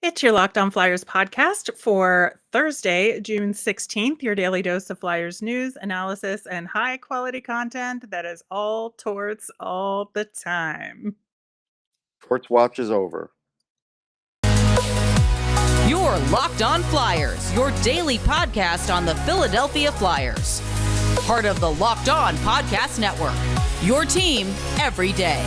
It's your Locked On Flyers podcast for Thursday, June 16th, your daily dose of Flyers news, analysis, and high quality content that is all Torts all the time. Torts watch is over. Your Locked On Flyers, your daily podcast on the Philadelphia Flyers. Part of the Locked On Podcast Network, your team every day.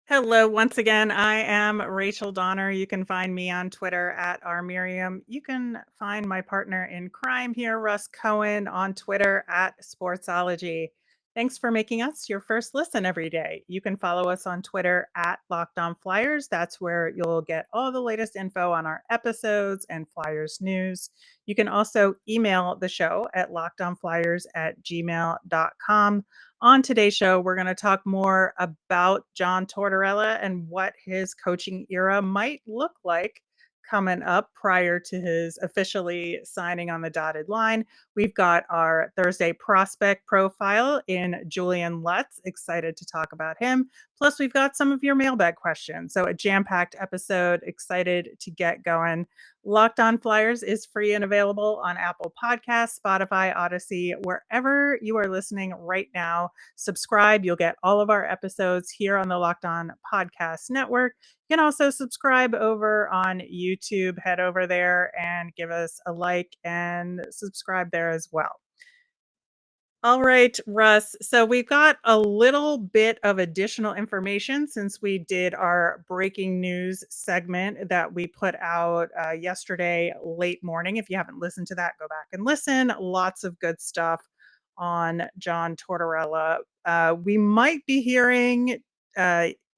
Hello, once again, I am Rachel Donner. You can find me on Twitter at rmiriam. You can find my partner in crime here, Russ Cohen, on Twitter at Sportsology. Thanks for making us your first listen every day. You can follow us on Twitter at Locked On Flyers. That's where you'll get all the latest info on our episodes and Flyers news. You can also email the show at lockedonflyers@gmail.com. On today's show, we're going to talk more about John Tortorella and what his coaching era might look like coming up prior to his officially signing on the dotted line. We've got our Thursday prospect profile in Julian Lutz. Excited to talk about him. Plus, we've got some of your mailbag questions. So a jam-packed episode. Excited to get going. Locked On Flyers is free and available on Apple Podcasts, Spotify, Odyssey, wherever you are listening right now. Subscribe. You'll get all of our episodes here on the Locked On Podcast Network. You can also subscribe over on YouTube. Head over there and give us a like and subscribe there as well. All right, Russ. So we've got a little bit of additional information since we did our breaking news segment that we put out yesterday late morning. If you haven't listened to that, go back and listen. Lots of good stuff on John Tortorella. We might be hearing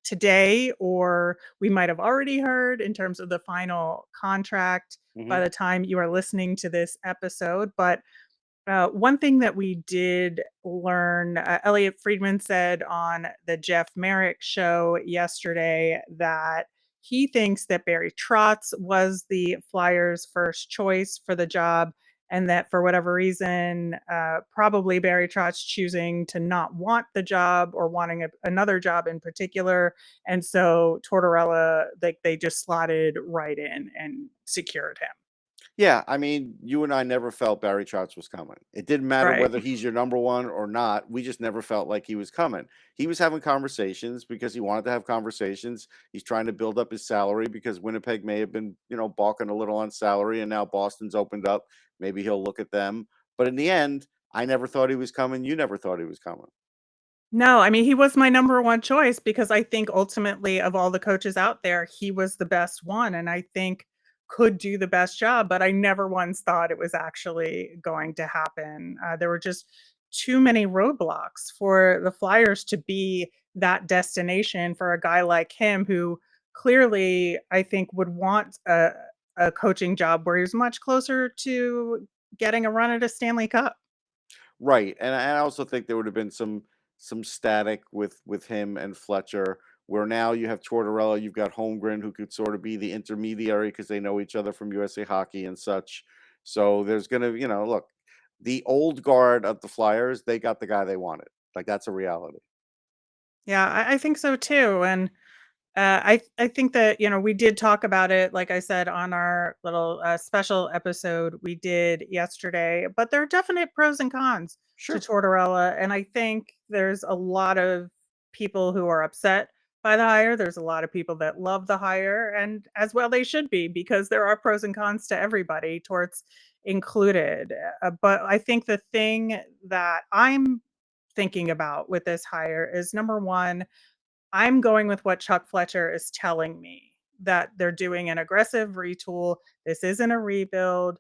today, or we might have already heard in terms of the final contract by the time you are listening to this episode. But one thing that we did learn, Elliot Friedman said on the Jeff Merrick show yesterday that he thinks that Barry Trotz was the Flyers' first choice for the job, and that for whatever reason, probably Barry Trotz choosing to not want the job or wanting another job in particular. And so Tortorella, they just slotted right in and secured him. Yeah, I mean, you and I never felt Barry Trotz was coming. It didn't matter Right. whether he's your number one or not. We just never felt like he was coming. He was having conversations because he wanted to have conversations. He's trying to build up his salary because Winnipeg may have been, balking a little on salary, and now Boston's opened up. Maybe he'll look at them. But in the end, I never thought he was coming. You never thought he was coming. No, I mean, he was my number one choice because I think ultimately of all the coaches out there, he was the best one, and I think could do the best job, but I never once thought it was actually going to happen. There were just too many roadblocks for the Flyers to be that destination for a guy like him who clearly I think would want a coaching job where he was much closer to getting a run at a Stanley Cup. Right, and I also think there would have been some static with him and Fletcher, where now you have Tortorella, you've got Holmgren, who could sort of be the intermediary because they know each other from USA Hockey and such. So there's gonna, look, the old guard of the Flyers, they got the guy they wanted. Like, that's a reality. Yeah, I think so too. And I think that, we did talk about it, like I said, on our little special episode we did yesterday, but there are definite pros and cons to Sure. Tortorella. And I think there's a lot of people who are upset by the hire. There's a lot of people that love the hire, and as well they should be, because there are pros and cons to everybody, Torts included. But I think the thing that I'm thinking about with this hire is number one, I'm going with what Chuck Fletcher is telling me, that they're doing an aggressive retool. This isn't a rebuild,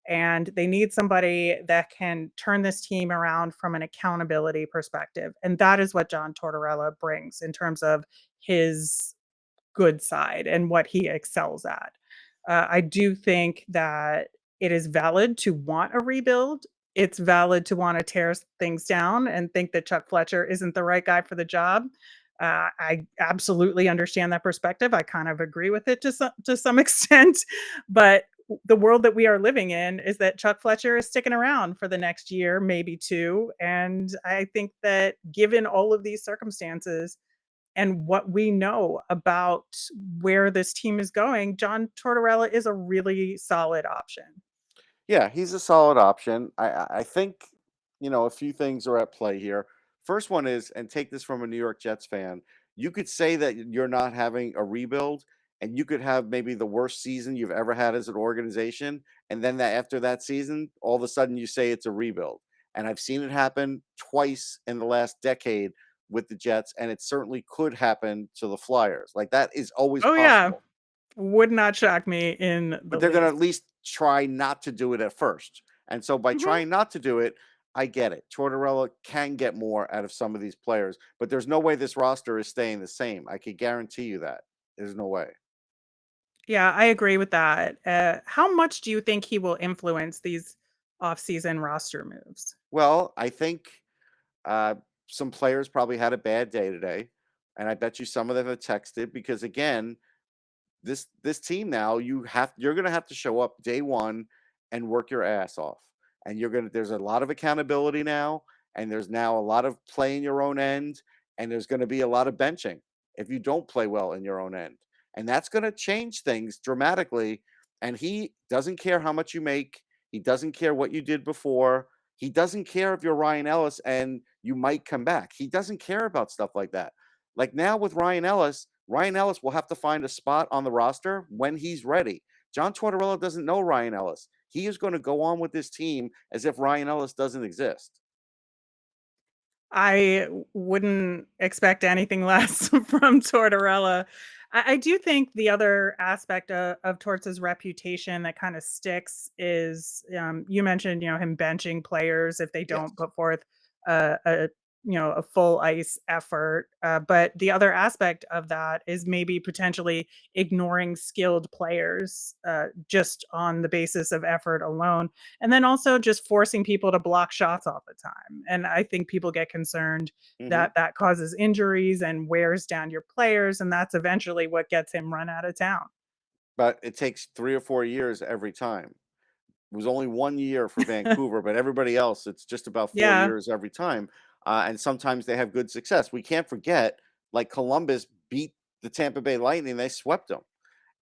and they need somebody that can turn this team around from an accountability perspective. And that is what John Tortorella brings in terms of his good side and what he excels at. I do think that it is valid to want a rebuild. It's valid to want to tear things down and think that Chuck Fletcher isn't the right guy for the job. I absolutely understand that perspective. I kind of agree with it to some extent, but the world that we are living in is that Chuck Fletcher is sticking around for the next year, maybe 2, and I think that given all of these circumstances and what we know about where this team is going, John Tortorella is a really solid option. Yeah, he's a solid option. I think, a few things are at play here. First one is, and take this from a New York Jets fan, you could say that you're not having a rebuild, and you could have maybe the worst season you've ever had as an organization, and then that after that season, all of a sudden you say it's a rebuild. And I've seen it happen twice in the last decade with the Jets, and it certainly could happen to the Flyers. Like that is always Oh, yeah. possible. Would not shock me in But the they're gonna at least. least try not to do it at first. And so by Mhm. trying not to do it, I get it. Tortorella can get more out of some of these players, but there's no way this roster is staying the same. I could guarantee you that. There's no way. Yeah, I agree with that. How much do you think he will influence these off-season roster moves? Well, I think uh, some players probably had a bad day today, and I bet you some of them have texted because again, this team now you're going to have to show up day one and work your ass off, and there's a lot of accountability now, and there's now a lot of play in your own end, and there's going to be a lot of benching if you don't play well in your own end, and that's going to change things dramatically. And he doesn't care how much you make. He doesn't care what you did before. He doesn't care if you're Ryan Ellis and you might come back. He doesn't care about stuff like that. Like now with Ryan Ellis will have to find a spot on the roster when he's ready. John Tortorella doesn't know Ryan Ellis. He is going to go on with this team as if Ryan Ellis doesn't exist. I wouldn't expect anything less from Tortorella. I do think the other aspect of Torts' reputation that kind of sticks is you mentioned, him benching players if they don't Yes. put forth a a full ice effort. But the other aspect of that is maybe potentially ignoring skilled players just on the basis of effort alone. And then also just forcing people to block shots all the time. And I think people get concerned Hmm. that that causes injuries and wears down your players, and that's eventually what gets him run out of town. But it takes 3 or 4 years every time. It was only 1 year for Vancouver, but everybody else, it's just about four Yeah, years every time. And sometimes they have good success. We can't forget, like Columbus beat the Tampa Bay Lightning, they swept them.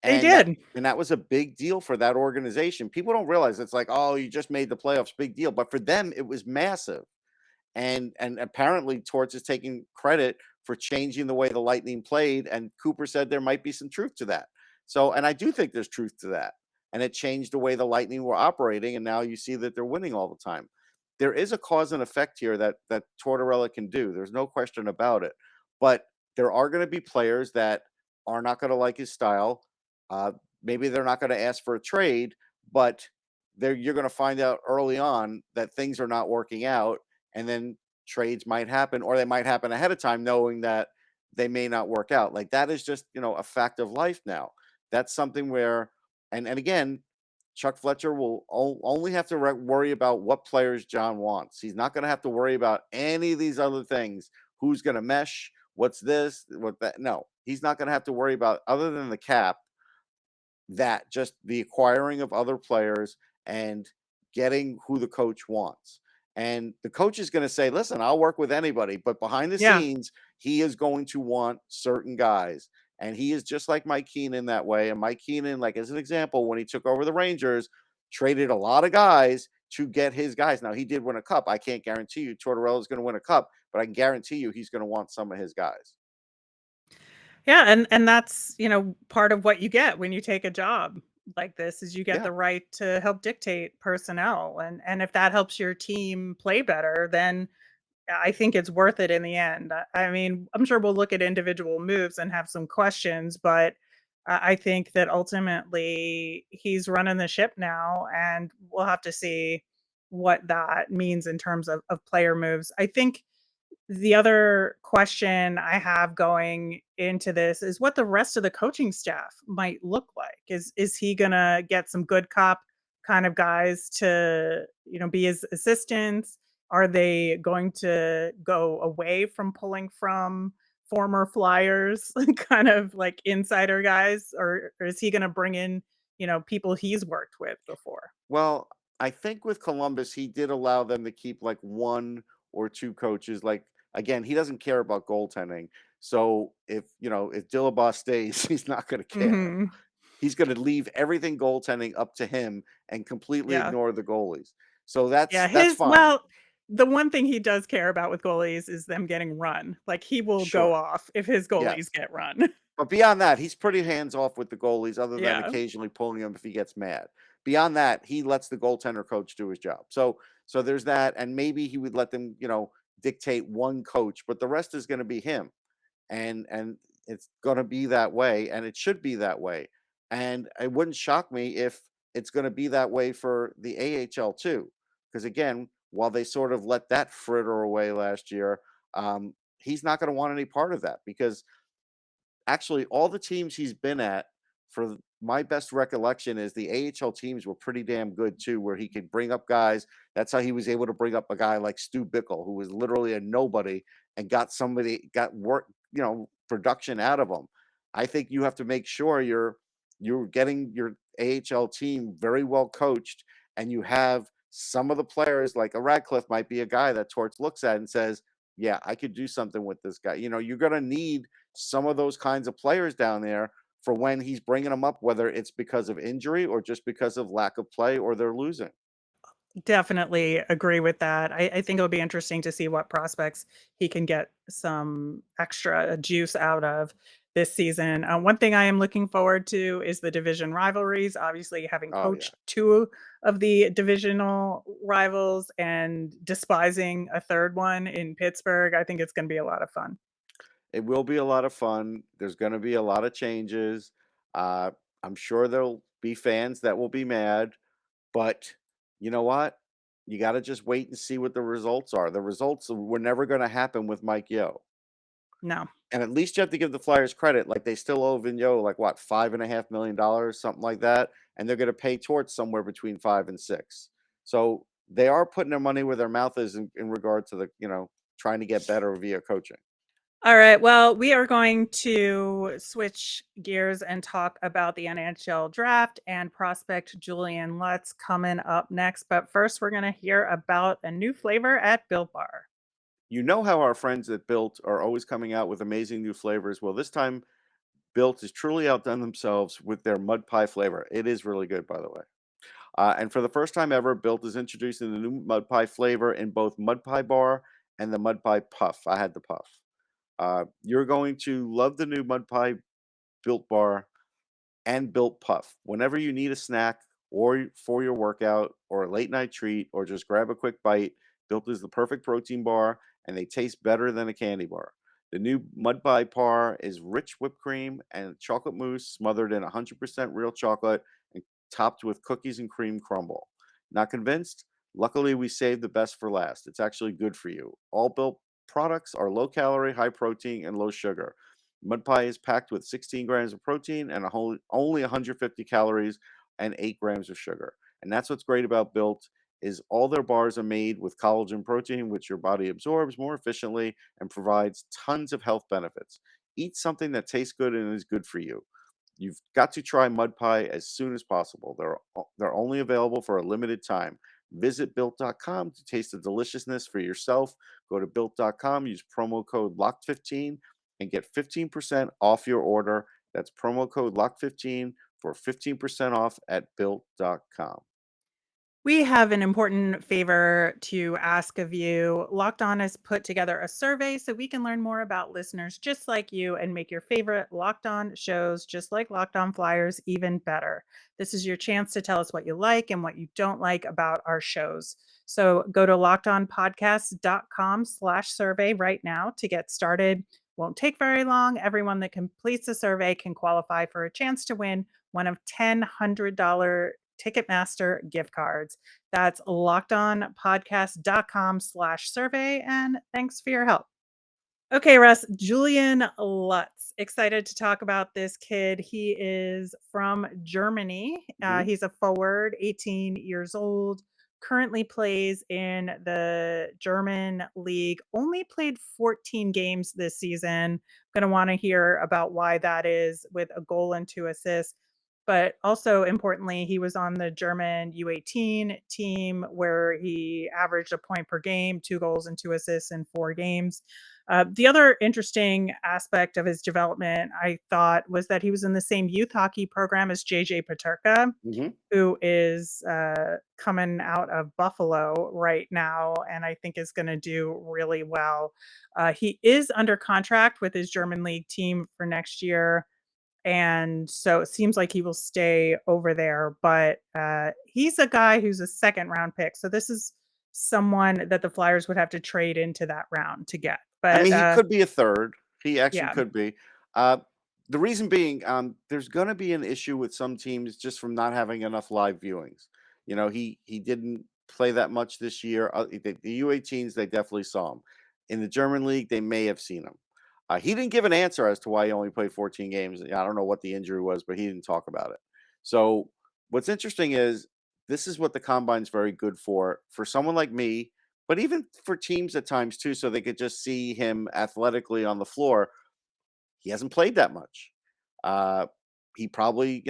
they And that did. and that was a big deal for that organization. People don't realize it's like, "Oh, you just made the playoffs, big deal." But for them, it was massive. And apparently Torts is taking credit for changing the way the Lightning played, and Cooper said there might be some truth to that. So, and I do think there's truth to that. And it changed the way the Lightning were operating, and now you see that they're winning all the time. There is a cause and effect here that Tortorella can do. There's no question about it. But there are going to be players that are not going to like his style. Uh, Maybe they're not going to ask for a trade, but you're going to find out early on that things are not working out, and then trades might happen, or they might happen ahead of time knowing that they may not work out. Like that is just, a fact of life now. That's something where, and again, Chuck Fletcher will only have to worry about what players John wants. He's not going to have to worry about any of these other things. Who's going to mesh? What's this? What that? No, he's not going to have to worry about other than the cap, that just the acquiring of other players and getting who the coach wants. And the coach is going to say, listen, I'll work with anybody, but behind the Yeah. scenes, he is going to want certain guys. And he is just like Mike Keenan that way. And Mike Keenan, like as an example, when he took over the Rangers, traded a lot of guys to get his guys. Now, he did win a cup. I can't guarantee you Tortorella is going to win a cup, but I can guarantee you he's going to want some of his guys. Yeah, and that's, part of what you get when you take a job like this is you get Yeah. the right to help dictate personnel, and if that helps your team play better, then I think it's worth it in the end. I mean, I'm sure we'll look at individual moves and have some questions, but I think that ultimately he's running the ship now, and we'll have to see what that means in terms of player moves. I think the other question I have going into this is what the rest of the coaching staff might look like. Is he gonna get some good cop kind of guys to, be his assistants? Are they going to go away from pulling from former Flyers, kind of like insider guys, or is he gonna bring in people he's worked with before. Well, I think with Columbus, he did allow them to keep like one or two coaches. Like again, he doesn't care about goaltending. So if Dillabaugh stays, he's not going to care. Hmm. He's going to leave everything goaltending up to him and completely Yeah. ignore the goalies. So Yeah. that's fine. The one thing he does care about with goalies is them getting run. Like he will go Sure. off if his goalies Yes. get run. But beyond that, he's pretty hands off with the goalies, other than Yeah. occasionally pulling him if he gets mad. Beyond that, he lets the goaltender coach do his job. So there's that, and maybe he would let them, dictate one coach, but the rest is going to be him, and it's going to be that way, and it should be that way. And it wouldn't shock me if it's going to be that way for the AHL too, because again, while they sort of let that fritter away last year, he's not going to want any part of that because actually all the teams he's been at, for my best recollection, is the AHL teams were pretty damn good too, where he could bring up guys. That's how he was able to bring up a guy like Stu Bickle, who was literally a nobody, and got work, production out of him. I think you have to make sure you're getting your AHL team very well coached, and you have some of the players, like a Radcliffe might be a guy that Torts looks at and says, yeah, I could do something with this guy. You're going to need some of those kinds of players down there for when he's bringing them up, whether it's because of injury or just because of lack of play or they're losing. Definitely agree with that. I think it'll be interesting to see what prospects he can get some extra juice out of this season. One thing I am looking forward to is the division rivalries. Obviously, having Oh yeah. coached two of the divisional rivals and despising a third one in Pittsburgh, I think it's going to be a lot of fun. It will be a lot of fun. There's going to be a lot of changes. Uh, I'm sure there'll be fans that will be mad, but you know what? You got to just wait and see what the results are. The results were never going to happen with Mike Yeo. No. And at least you have to give the Flyers credit. Like they still owe Vigneault like what, $5.5 million, something like that. And they're going to pay Torts somewhere between 5 and 6. So they are putting their money where their mouth is in regard to trying to get better via coaching. All right. Well, we are going to switch gears and talk about the NHL Draft and prospect Julian Lutz coming up next. But first, we're going to hear about a new flavor at Built Bar. You know how our friends at Built are always coming out with amazing new flavors. Well, this time Built has truly outdone themselves with their mud pie flavor. It is really good, by the way. And for the first time ever, Built is introducing the new mud pie flavor in both Mud Pie Bar and the Mud Pie Puff. I had the Puff. You're going to love the new Mud Pie Built Bar and Built Puff. Whenever you need a snack or for your workout or a late night treat or just grab a quick bite, Built is the perfect protein bar and they taste better than a candy bar. The new Mud Pie Bar is rich whipped cream and chocolate mousse smothered in 100% real chocolate and topped with cookies and cream crumble. Not convinced? Luckily, we saved the best for last. It's actually good for you. All Built products are low calorie, high protein, and low sugar. Mud pie is packed with 16 grams of protein and only 150 calories and 8 grams of sugar. And that's what's great about Built is all their bars are made with collagen protein, which your body absorbs more efficiently and provides tons of health benefits. Eat something that tastes good and is good for you. You've got to try mud pie as soon as possible. They're only available for a limited time. Visit built.com to taste the deliciousness for yourself. Go to built.com, use promo code LOCKED15 and get 15% off your order. That's promo code LOCK15 for 15% off at built.com. We have an important favor to ask of you. Locked On has put together a survey so we can learn more about listeners just like you and make your favorite Locked On shows, just like Locked On Flyers, even better. This is your chance to tell us what you like and what you don't like about our shows. So go to lockedonpodcast.com/survey right now to get started. Won't take very long. Everyone that completes the survey can qualify for a chance to win one of $10 $100 Ticketmaster gift cards. That's lockedonpodcast.com/survey. And thanks for your help. Okay, Russ, Julian Lutz. Excited to talk about this kid. He is from Germany. Mhm. He's a forward, 18 years old, currently plays in the German league, only played 14 games this season. Going to want to hear about why that is with a goal and 2 assists. but also importantly, he was on the German U18 team where he averaged a point per game, 2 goals and 2 assists in 4 games. The other interesting aspect of his development, I thought, was that he was in the same youth hockey program as JJ Peterka, Hmm. who is coming out of Buffalo right now, and I think is going to do really well. He is under contract with his German league team for next year, and so it seems like he will stay over there. But he's a guy who's a second round pick, so this is someone that the Flyers would have to trade into that round to get. I But mean, he could be a third. He actually yeah, could be. Uh, the reason being, there's going to be an issue with some teams just from not having enough live viewings. He didn't play that much this year. The U18s, they definitely saw him. In the German league, they may have seen him. He didn't give an answer as to why he only played 14 games. I don't know what the injury was, but he didn't talk about it. So what's interesting is this is what the combine's very good for someone like me, but even for teams at times too, so they could just see him athletically on the floor. He hasn't played that much. Uh, he probably,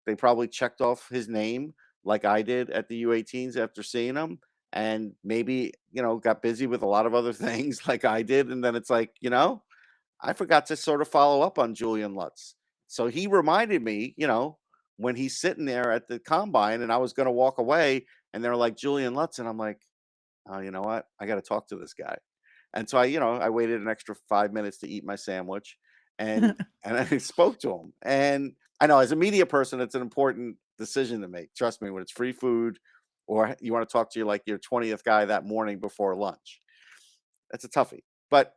they probably checked off his name like I did at the U18s after seeing him, and maybe got busy with a lot of other things like I did, and then it's like, I forgot to sort of follow up on Julian Lutz. So he reminded me, when he's sitting there at the combine, and I was going to walk away, and they're like Julian Lutz, and I'm like, oh, you know what? I got to talk to this guy. And so I waited an extra 5 minutes to eat my sandwich, and I spoke to him. And I know as a media person, it's an important decision to make. Trust me, when it's free food, or you want to talk to your 20th guy that morning before lunch, that's a toughie. But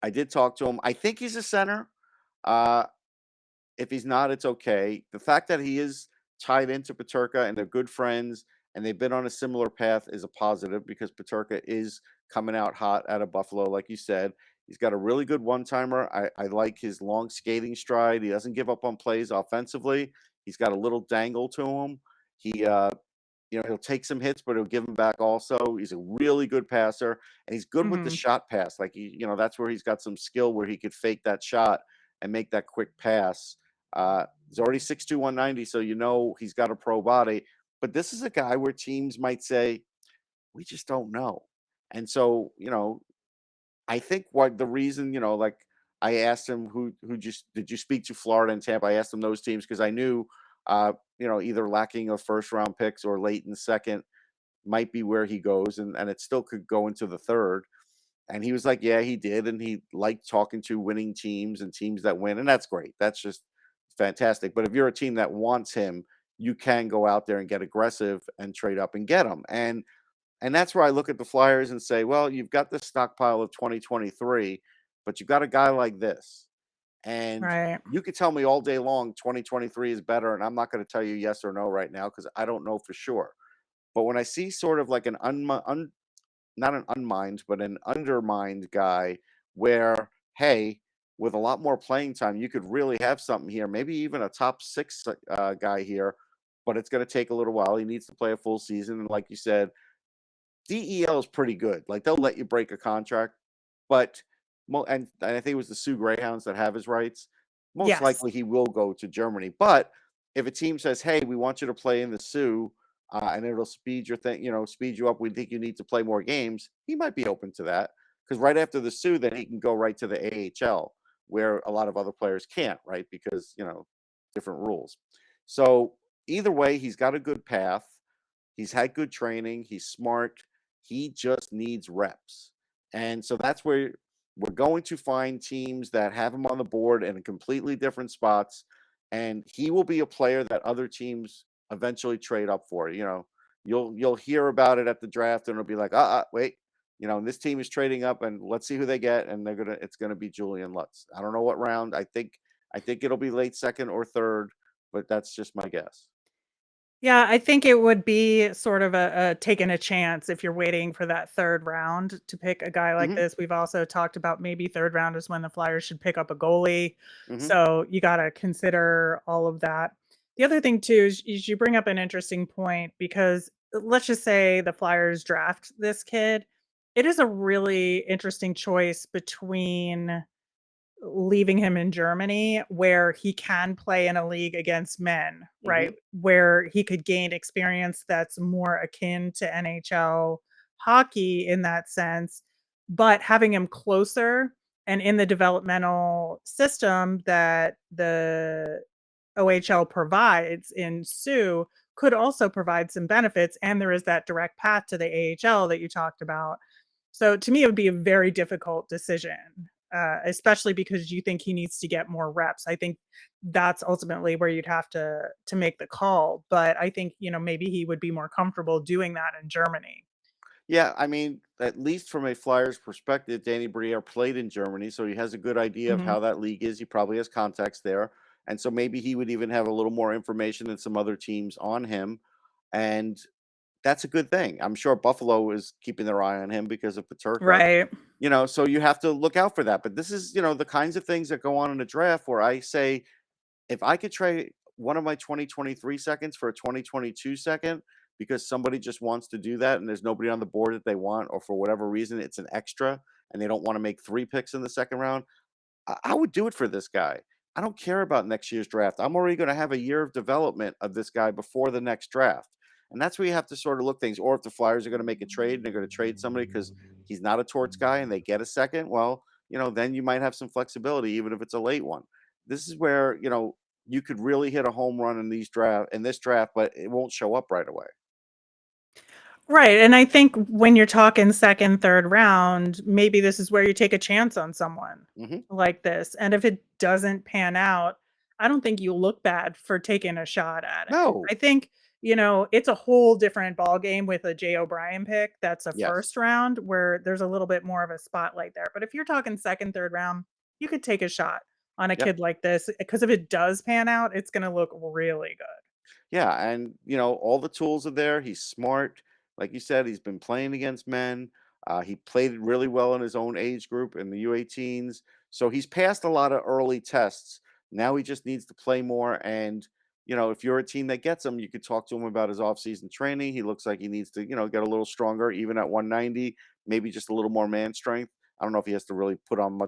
I did talk to him. I think he's a center. Uh, if he's not, it's okay. The fact that he is tied into Peterka and they're good friends and they've been on a similar path is a positive because Peterka is coming out hot out of Buffalo, like you said. He's got a really good one-timer. I like his long skating stride. He doesn't give up on plays offensively. He's got a little dangle to him. He'll take some hits, but he'll give them back also. He's a really good passer, and he's good with the mhm. shot pass. Like that's where he's got some skill where he could fake that shot and make that quick pass. He's already 6'2", 190, so he's got a pro body. But this is a guy where teams might say, we just don't know. And so, I think what the reason, like I asked him who just did you speak to Florida and Tampa? I asked him those teams because I knew either lacking of first round picks or late in the second might be where he goes, and it still could go into the third. And he was like, yeah, he did. And he liked talking to winning teams and teams that win. And that's great. That's just fantastic. But if you're a team that wants him, you can go out there and get aggressive and trade up and get him. And that's where I look at the Flyers and say, well, you've got the stockpile of 2023, but you've got a guy like this. And Right. you could tell me all day long 2023 is better. And I'm not going to tell you yes or no right now because I don't know for sure. But when I see sort of like not an unmined, but an undermined guy where, hey, with a lot more playing time, you could really have something here, maybe even a top six guy here, but it's going to take a little while. He needs to play a full season. And like you said, DEL is pretty good. Like they'll let you break a contract, but and I think it was the Sioux Greyhounds that have his rights. Most Yes. likely he will go to Germany. But if a team says, "Hey, we want you to play in the Sioux," and it'll speed your thing, speed you up. We think you need to play more games. He might be open to that because right after the Sioux, then he can go right to the AHL, where a lot of other players can't, right? Because different rules. So either way, he's got a good path. He's had good training. He's smart. He just needs reps. And so that's where we're going to find teams that have him on the board in completely different spots. And he will be a player that other teams eventually trade up for. You'll hear about it at the draft and it'll be like, wait, and this team is trading up and let's see who they get. And it's gonna be Julian Lutz. I don't know what round. I think it'll be late second or third, but that's just my guess. Yeah, I think it would be sort of a taking a chance if you're waiting for that third round to pick a guy like Hmm. this. We've also talked about maybe third round is when the Flyers should pick up a goalie. Hmm. So you got to consider all of that. The other thing too is you bring up an interesting point because let's just say the Flyers draft this kid. It is a really interesting choice between leaving him in Germany where he can play in a league against men, Hmm. right? Where he could gain experience that's more akin to NHL hockey in that sense, but having him closer and in the developmental system that the OHL provides in Sioux could also provide some benefits, and there is that direct path to the AHL that you talked about. So to me, it would be a very difficult decision, especially because you think he needs to get more reps. I think that's ultimately where you'd have to make the call. But I think maybe he would be more comfortable doing that in Germany. Yeah, I mean, at least from a Flyers perspective, Danny Briere played in Germany, so he has a good idea of Hmm. how that league is. He probably has contacts there. And so maybe he would even have a little more information than some other teams on him. And that's a good thing. I'm sure Buffalo is keeping their eye on him because of Paterka. Right. So you have to look out for that. But this is, the kinds of things that go on in a draft where I say, if I could trade one of my 2023 seconds for a 2022 second because somebody just wants to do that and there's nobody on the board that they want, or for whatever reason it's an extra and they don't want to make 3 picks in the second round, I would do it for this guy. I don't care about next year's draft. I'm already going to have a year of development of this guy before the next draft. And that's where you have to sort of look things. Or if the Flyers are going to make a trade and they're going to trade somebody because he's not a Torts guy and they get a second, well, then you might have some flexibility, even if it's a late one. This is where, you could really hit a home run in this draft, but it won't show up right away. Right, and I think when you're talking 2nd, 3rd round, maybe this is where you take a chance on someone Hmm. like this, and if it doesn't pan out, I don't think you look bad for taking a shot at it. No. I think, it's a whole different ballgame with a Jay O'Brien pick that's a Yes. 1st round where there's a little bit more of a spotlight there, but if you're talking 2nd, 3rd round, you could take a shot on a Yep. kid like this because if it does pan out, it's gonna look really good. Yeah, and all the tools are there. He's smart. Like you said, he's been playing against men. He played really well in his own age group in the U18s. So he's passed a lot of early tests. Now he just needs to play more. And, if you're a team that gets him, you could talk to him about his offseason training. He looks like he needs to, get a little stronger, even at 190, maybe just a little more man strength. I don't know if he has to really put on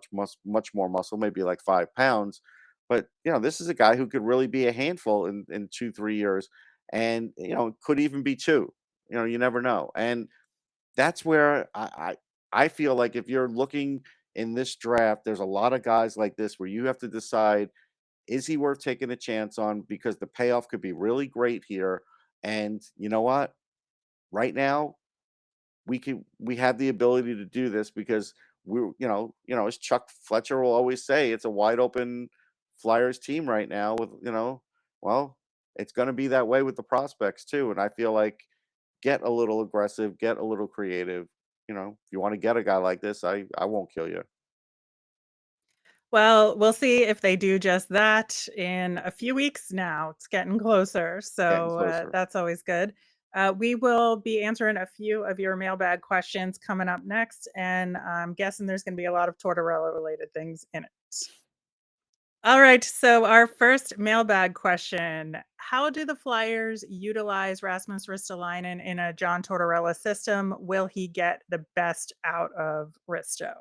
much more muscle, maybe like 5 pounds. But this is a guy who could really be a handful in 2 3 years, and could even be two. You never know, and that's where I feel like if you're looking in this draft, there's a lot of guys like this where you have to decide, is he worth taking a chance on, because the payoff could be really great here. And you know what? Right now, we have the ability to do this because as Chuck Fletcher will always say, it's a wide open Flyers team right now with, well, it's going to be that way with the prospects too. And I feel like, get a little aggressive, get a little creative. If you want to get a guy like this, I won't kill you. Well, we'll see if they do just that in a few weeks now. It's getting closer, Getting so closer. that's always good. We will be answering a few of your mailbag questions coming up next, and I'm guessing there's going to be a lot of Tortorella related things in it. All right, so our first mailbag question: how do the Flyers utilize Rasmus Ristolainen in a John Tortorella system? Will he get the best out of Risto?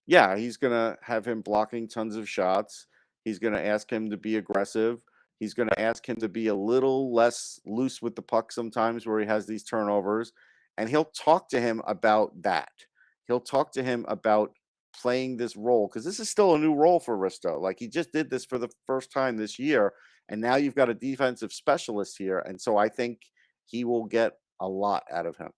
Yeah, he's gonna have him blocking tons of shots. He's gonna ask him to be aggressive. He's gonna ask him to be a little less loose with the puck sometimes where he has these turnovers. And he'll talk to him about that. He'll talk to him about playing this role, because this is still a new role for Risto. Like, he just did this for the first time this year, and now you've got a defensive specialist here. And so I think he will get a lot out of him.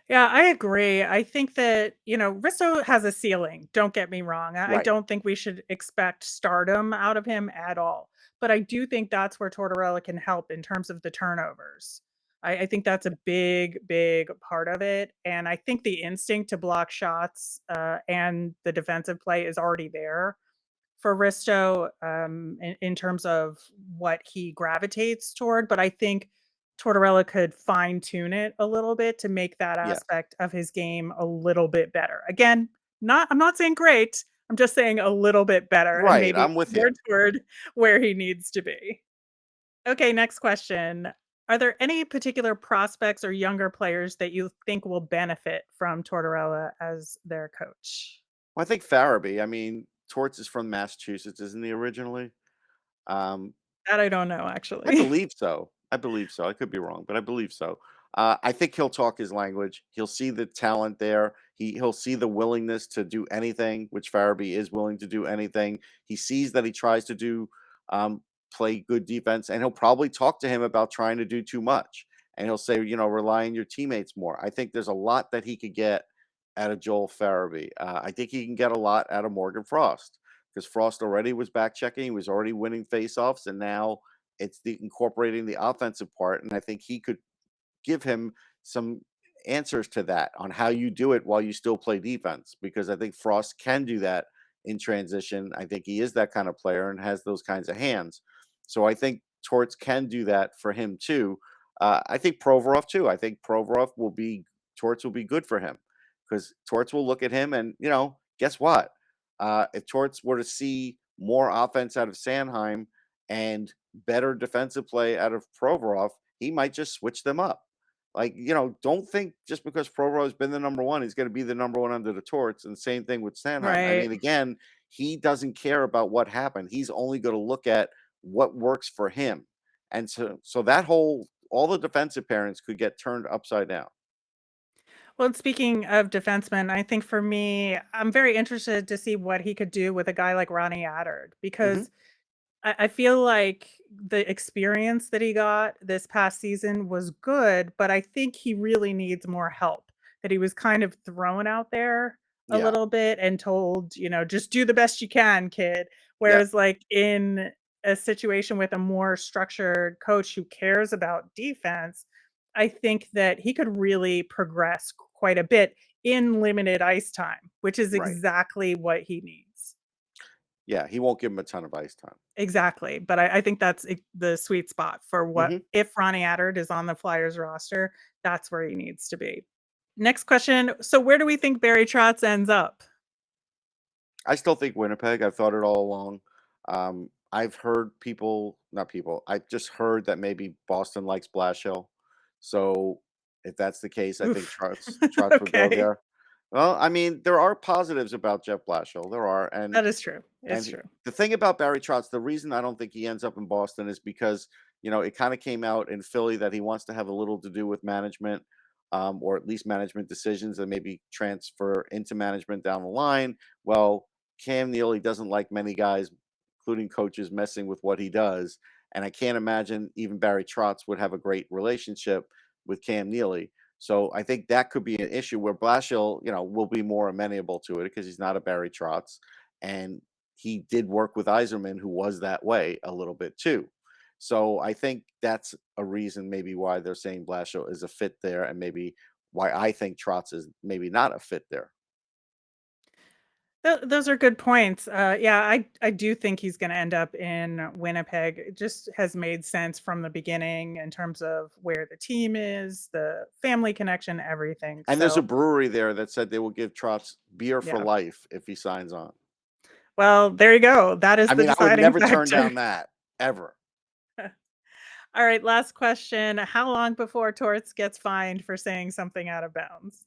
Yeah, I agree. I think that, Risto has a ceiling. Don't get me wrong. I Right. don't think we should expect stardom out of him at all. But I do think that's where Tortorella can help in terms of the turnovers. I think that's a big, big part of it. And I think the instinct to block shots and the defensive play is already there for Risto in terms of what he gravitates toward. But I think Tortorella could fine tune it a little bit to make that Yeah. aspect of his game a little bit better. Again, I'm not saying great. I'm just saying a little bit better and Right. maybe I'm with you. more toward where he needs to be. Okay, next question. Are there any particular prospects or younger players that you think will benefit from Tortorella as their coach? Well, I think Farabee. I mean, Torts is from Massachusetts, isn't he originally? Um, That I don't know, I actually. believe so. I believe so. I could be wrong, but I believe so. I think he'll talk his language. He'll see the talent there. He'll see the willingness to do anything, which Farabee is willing to do anything. He sees that he tries to do um, play good defense, and he'll probably talk to him about trying to do too much. And he'll say, rely on your teammates more. I think there's a lot that he could get out of Joel Farabee. I think he can get a lot out of Morgan Frost because Frost already was back checking. He was already winning faceoffs, and now it's the incorporating the offensive part. And I think he could give him some answers to that on how you do it while you still play defense, because I think Frost can do that in transition. I think he is that kind of player and has those kinds of hands. So I think Torts can do that for him too. I think Provorov too. I think Torts will be good for him because Torts will look at him and, guess what? If Torts were to see more offense out of Sanheim and better defensive play out of Provorov, he might just switch them up. Like, don't think just because Provorov has been the number one, he's going to be the number one under the Torts. And same thing with Sanheim. I Right. mean, again, he doesn't care about what happened. He's only going to look at what works for him. And so all the defensive pairings could get turned upside down. Well, speaking of defensemen, I think for me, I'm very interested to see what he could do with a guy like Ronnie Attard Hmm. because I feel like the experience that he got this past season was good, but I think he really needs more help. That he was kind of thrown out there a Yeah. little bit and told, just do the best you can, kid. Yeah. Whereas, like, in a situation with a more structured coach who cares about defense, I think that he could really progress quite a bit in limited ice time, which is Right. exactly what he needs. Yeah. He won't give him a ton of ice time. Exactly, but I think that's the sweet spot for what Hmm. if Ronnie Attard is on the Flyers roster, that's where he needs to be. Next question, so where do we think Barry Trotz ends up? I still think Winnipeg. I've thought it all along. I've heard not people. I've just heard that maybe Boston likes Blashill. So if that's the case, I think Oof. Trotz would go Okay, there. Well, I mean, there are positives about Jeff Blashill. There are, and that is true, it's and true. the thing about Barry Trotz, the reason I don't think he ends up in Boston is because, it kind of came out in Philly that he wants to have a little to do with management, or at least management decisions and maybe transfer into management down the line. Well, Cam Neely doesn't like many guys, including coaches, messing with what he does. And I can't imagine even Barry Trotz would have a great relationship with Cam Neely. So I think that could be an issue where Blashill, will be more amenable to it because he's not a Barry Trotz. And he did work with Yzerman, who was that way a little bit too. So I think that's a reason maybe why they're saying Blashill is a fit there, and maybe why I think Trotz is maybe not a fit there. Those are good points. Yeah, I do think he's gonna end up in Winnipeg. It just has made sense from the beginning in terms of where the team is, the family connection, everything. And there's a So, brewery there that said they will give Trotz beer for yeah. life if he signs on. Well, there you go. That is I the mean, I would deciding never turn factor. down that ever. All right, last question. How long before Torts gets fined for saying something out of bounds?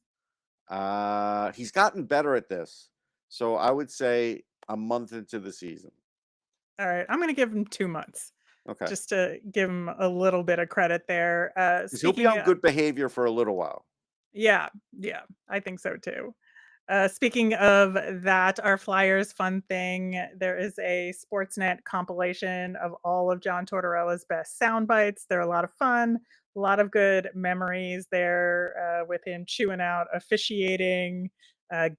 He's gotten better at this, so I would say a month into the season. All right, I'm gonna give him 2 months Okay, just to give him a little bit of credit there. because he'll be Speaking on good behavior for a little while. Yeah, yeah, I think so too. Speaking of that, our Flyers fun thing, there is a Sportsnet compilation of all of John Tortorella's best sound bites. They're a lot of fun, a lot of good memories there with him chewing out officiating,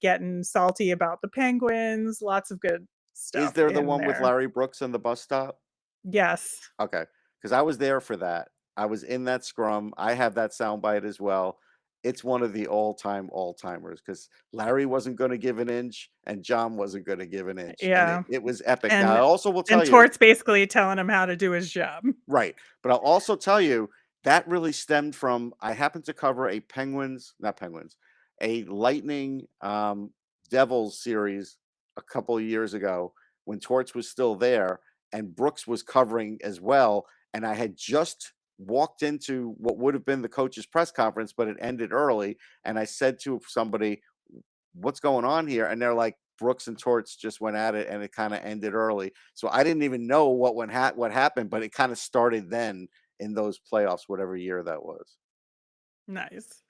getting salty about the Penguins, lots of good Is stuff there the in one with there. Larry Brooks on the bus stop? Yes. Okay, because I was there for that. I was in that scrum. I have that soundbite as well. It's one of the all-timers because Larry wasn't going to give an inch and John wasn't going to give an inch, and it, Yeah. it was epic. Now, I And also will and tell you, Tort's basically telling him how to do his job. right, but I'll also tell you that really stemmed from I happened to cover a not Penguins, a Lightning Devils series a couple of years ago when Torts was still there and Brooks was covering as well. And I had just walked into what would have been the coach's press conference, but it ended early. And I said to somebody, "What's going on here?" And they're like, Brooks and Torts just went at it, and it kind of ended early. So I didn't even know what happened, but it kind of started then in those playoffs, whatever year that was. Nice.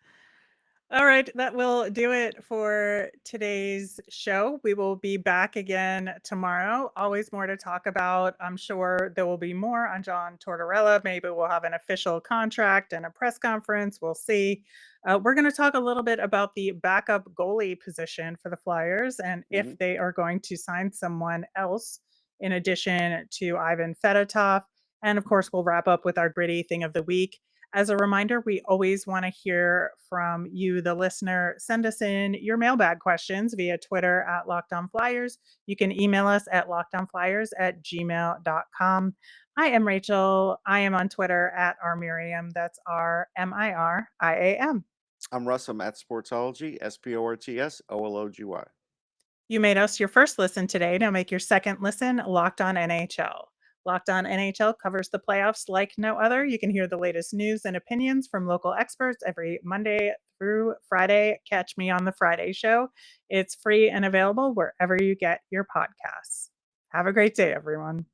All right, that will do it for today's show. We will be back again tomorrow. Always more to talk about. I'm sure there will be more on John Tortorella. Maybe we'll have an official contract and a press conference. We'll see. We're going to talk a little bit about the backup goalie position for the Flyers and Hmm. if they are going to sign someone else in addition to Ivan Fedotov. And of course, we'll wrap up with our gritty thing of the week. As a reminder, we always want to hear from you, the listener. Send us in your mailbag questions via Twitter at Locked On Flyers. You can email us at lockedonflyers@gmail.com. I am Rachel. I am on Twitter at rmiriam. That's RMIRIAM. I'm Russ. I'm at Sportsology, SPORTSOLOGY. You made us your first listen today. Now make your second listen Locked On NHL. Locked On NHL covers the playoffs like no other. You can hear the latest news and opinions from local experts every Monday through Friday. Catch me on the Friday show. It's free and available wherever you get your podcasts. Have a great day, everyone.